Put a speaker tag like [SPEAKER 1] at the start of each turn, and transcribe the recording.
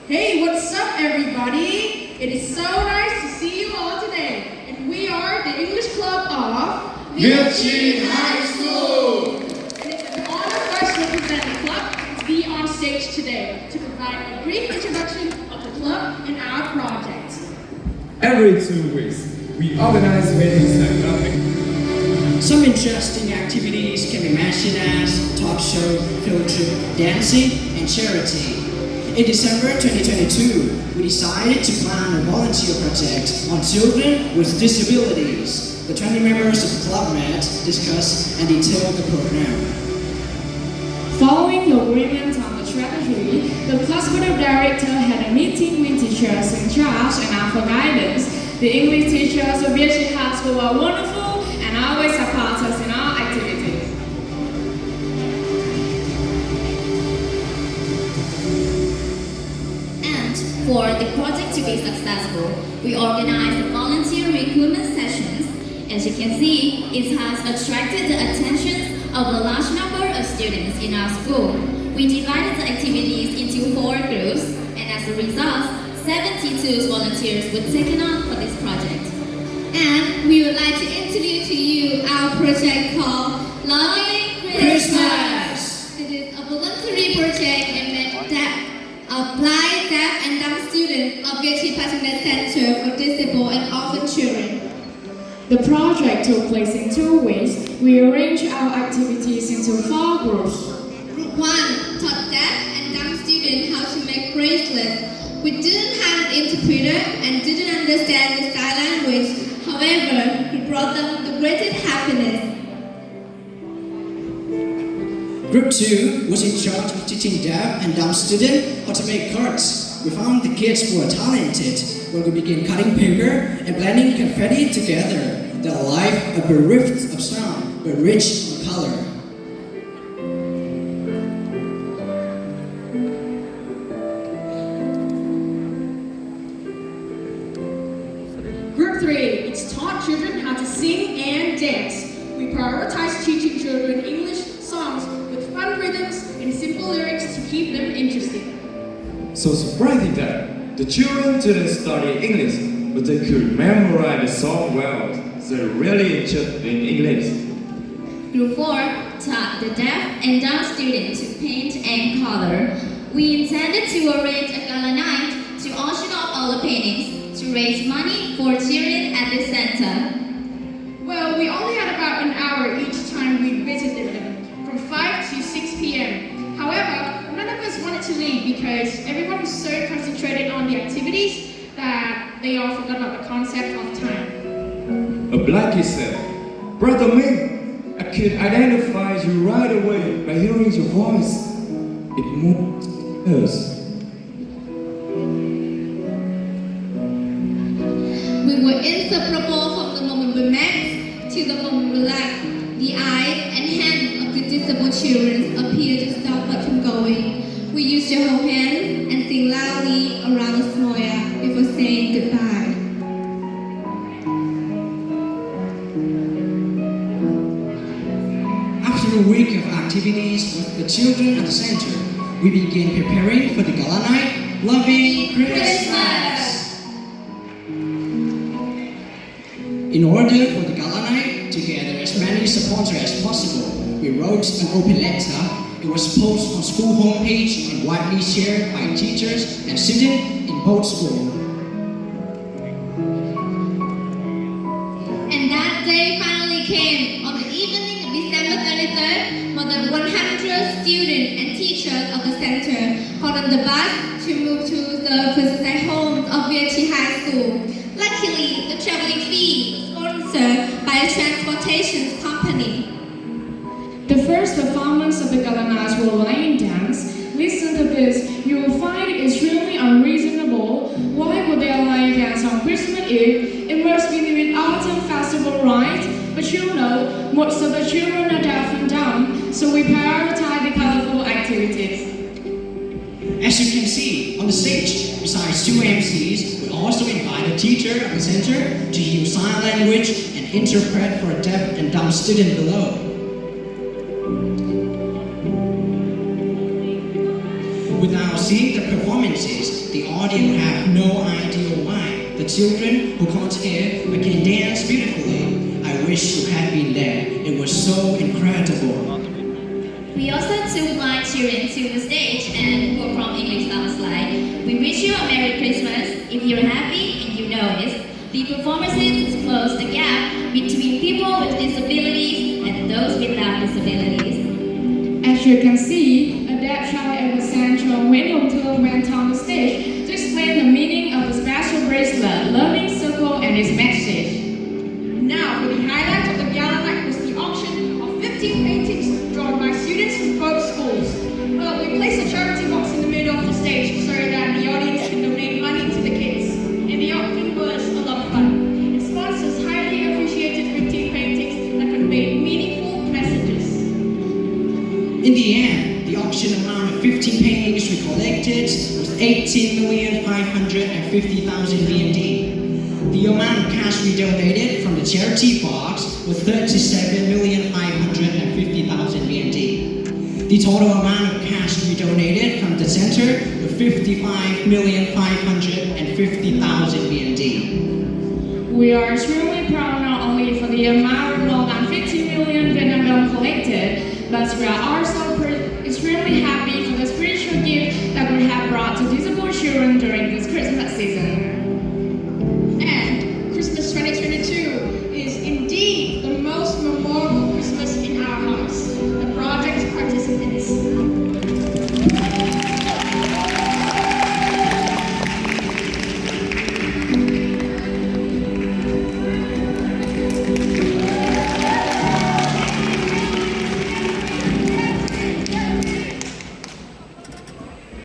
[SPEAKER 1] Hey, what's up everybody? It is so nice to see you all today. And we are the English Club of
[SPEAKER 2] Việt Trì High School.
[SPEAKER 1] And it's an honor for us to represent the club to be on stage today to provide a brief introduction of the club and our project.
[SPEAKER 2] Every 2 weeks, we organize meetings like nothing.
[SPEAKER 3] Some interesting activities can be mentioned as talk show, field trip, dancing, and charity. In December 2022, we decided to plan a volunteer project on children with disabilities. The 20 members of the club met, discussed, and detailed the program.
[SPEAKER 4] Following the agreement on the strategy, the club's board of directors had a meeting with teachers in charge and asked for guidance. The English teachers of Việt Trì High School are wonderful and always support us in our activities.
[SPEAKER 5] For the project to be successful, we organized volunteer recruitment sessions. As you can see, it has attracted the attention of a large number of students in our school. We divided the activities into 4 groups, and as a result, 72 volunteers were taken on for this project. And we would like to introduce to you our project called Loving Christmas. It is a voluntary project and meant that blind, deaf, and dumb students of Việt Trì Passionate Center for Disabled and Orphan Children.
[SPEAKER 4] The project took place in 2 weeks. We arranged our activities into 4 groups.
[SPEAKER 5] Group 1 taught deaf and dumb students how to make bracelets. We didn't have an interpreter and didn't understand the sign language. However, it brought them the greatest happiness.
[SPEAKER 3] Group 2 was in charge of teaching deaf and dumb students how to make cards. We found the kids were talented when we began cutting paper and blending confetti together. Their life are bereft of sound but rich in color.
[SPEAKER 1] Group 3, it's taught children how to sing and dance. We prioritize teaching children English songs with fun rhythms and simple lyrics to keep them interested.
[SPEAKER 2] So surprising that the children didn't study English, but they could memorize the song well. They're really interested in English.
[SPEAKER 5] Group 4 taught the deaf and dumb students to paint and color. We intended to arrange a gala night to auction off all the paintings to raise money for children at the center.
[SPEAKER 1] Well, we only had about an hour each time we visited them, from 5 to 6 p.m. However, none of us wanted to leave because everyone was so concentrated on the activities that they all forgot about the concept of time.
[SPEAKER 2] A black kid said, "Brother Ming, I could identify you right away by hearing your voice. It moves us."
[SPEAKER 5] We were inseparable from the moment we met to the moment we left. The eyes and hands of the disabled children appeared to stop us from going. We used to hold hands and sing loudly around the smoya before saying goodbye.
[SPEAKER 3] After a week of activities with the children at the center, we began preparing for the gala night, Loving Christmas. In order for the gala night to gather as many supporters as possible, we wrote an open letter. It was posted on school homepage and widely shared by teachers and students in both schools.
[SPEAKER 5] And that day finally came. On the evening of December 33rd, more than 100 students and teachers of the center got on the bus to move to the visitor homes of Việt Trì High School. Luckily, the traveling fee was sponsored by a transportation company.
[SPEAKER 4] The first performance of the gala night was line dance. Listen to this, you will find it extremely unreasonable. Why would they line dance on Christmas Eve? It must be the Mid-Autumn Festival, right? But you know, most of the children are deaf and dumb, so we prioritize the colorful activities.
[SPEAKER 3] As you can see on the stage, besides 2 MCs, we also invite a teacher of the center to use sign language and interpret for a deaf and dumb student below. With now seeing the performances, the audience will have no idea why. The children who come here can dance beautifully. I wish you had been there. It was so incredible.
[SPEAKER 5] We also took blind children to the stage and performed English dance slide. We wish you a Merry Christmas. If you're happy and you know it, the performances close the gap between people with disabilities and those without disabilities.
[SPEAKER 4] As you can see, a deaf child at the central Nguyễn Thương went on the stage to explain the meaning of the special bracelet, learning circle, and its message.
[SPEAKER 1] Now, for the highlight of the gala night was the auction of 15 paintings drawn by students from both schools. Well, we placed a charity box in the middle of the stage so that the audience can donate money to the kids. And the auction was a lot of fun. Its sponsors highly appreciated 15 paintings that conveyed meaningful messages.
[SPEAKER 3] In the end, the auction amount of 15 paintings we collected was 18,550,000 VND. The amount of cash we donated from the charity box was 37,550,000 VND. The total amount of cash we donated from the center was 55,550,000 VND.
[SPEAKER 4] We are extremely proud not only for the amount of more than 50 million Vietnam dong collected, but we are also extremely happy for the spiritual gift that we have brought to disabled children during this Christmas season.